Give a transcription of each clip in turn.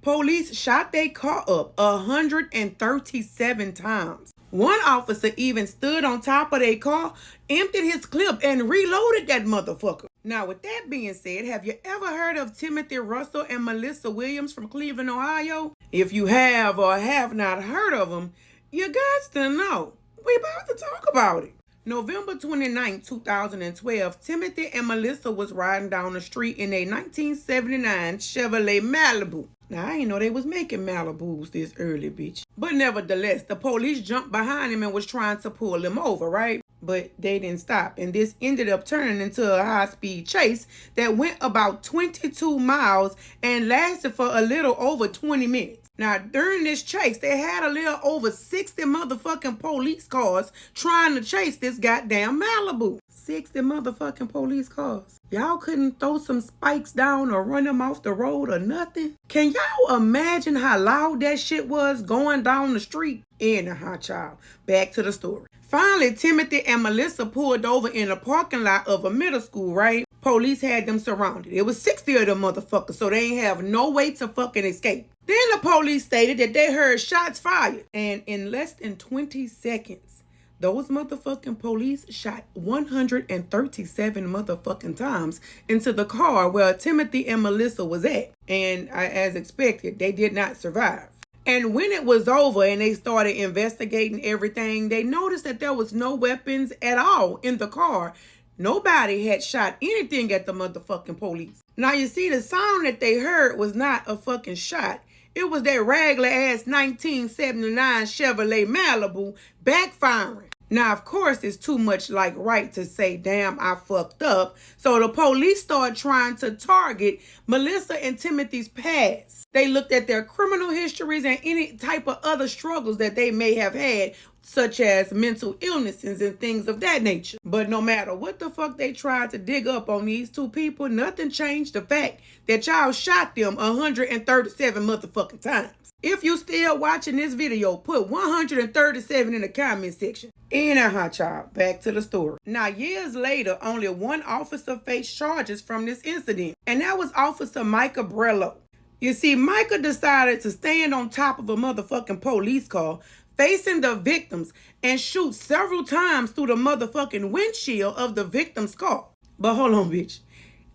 Police shot their car up 137 times. One officer even stood on top of their car, emptied his clip, and reloaded that motherfucker. Now, with that being said, have you ever heard of Timothy Russell and Melissa Williams from Cleveland, Ohio? If you have or have not heard of them, you got to know. We about to talk about it. November 29, 2012, Timothy and Melissa was riding down the street in a 1979 Chevrolet Malibu. Now, I didn't know they was making Malibus this early, bitch. But nevertheless, the police jumped behind him and was trying to pull him over, right? But they didn't stop. And this ended up turning into a high-speed chase that went about 22 miles and lasted for a little over 20 minutes. Now, during this chase, they had a little over 60 motherfucking police cars trying to chase this goddamn Malibu. 60 motherfucking police cars. Y'all couldn't throw some spikes down or run them off the road or nothing? Can y'all imagine how loud that shit was going down the street? Anyhow, child, back to the story. Finally, Timothy and Melissa pulled over in a parking lot of a middle school, right? Police had them surrounded. It was 60 of them motherfuckers, so they ain't have no way to fucking escape. Then the police stated that they heard shots fired. And in less than 20 seconds, those motherfucking police shot 137 motherfucking times into the car where Timothy and Melissa was at. And as expected, they did not survive. And when it was over and they started investigating everything, they noticed that there was no weapons at all in the car. Nobody had shot anything at the motherfucking police. Now, you see, the sound that they heard was not a fucking shot. It was that regular ass 1979 Chevrolet Malibu backfiring. Now, of course, it's too much like right to say, damn, I fucked up. So the police started trying to target Melissa and Timothy's past. They looked at their criminal histories and any type of other struggles that they may have had, such as mental illnesses and things of that nature. But no matter what the fuck they tried to dig up on these two people, nothing changed the fact that y'all shot them 137 motherfucking times. If you still watching this video, put 137 in the comment section. Anyhow, child, back to the story. Now, years later, only one officer faced charges from this incident, and that was Officer Micah Brello. You see, Micah decided to stand on top of a motherfucking police car, facing the victims, and shoot several times through the motherfucking windshield of the victim's car. But hold on, bitch.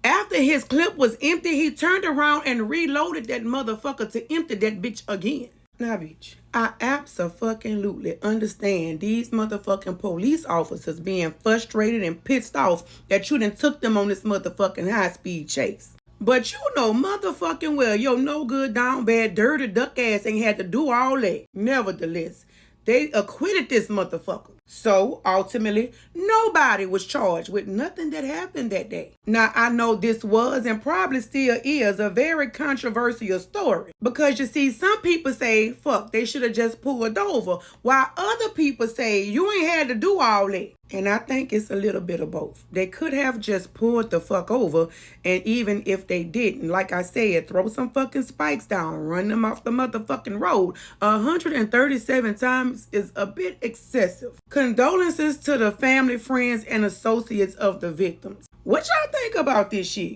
After his clip was empty, he turned around and reloaded that motherfucker to empty that bitch again. Now, bitch, I abso-fucking-lutely understand these motherfucking police officers being frustrated and pissed off that you done took them on this motherfucking high-speed chase. But you know motherfucking well your no good, down bad, dirty duck ass ain't had to do all that. Nevertheless, they acquitted this motherfucker. So, ultimately, nobody was charged with nothing that happened that day. Now, I know this was and probably still is a very controversial story. Because you see, some people say, fuck, they should have just pulled over. While other people say, you ain't had to do all that. And I think it's a little bit of both. They could have just pulled the fuck over. And even if they didn't, like I said, throw some fucking spikes down, run them off the motherfucking road. 137 times is a bit excessive. Condolences to the family, friends, and associates of the victims. What y'all think about this shit?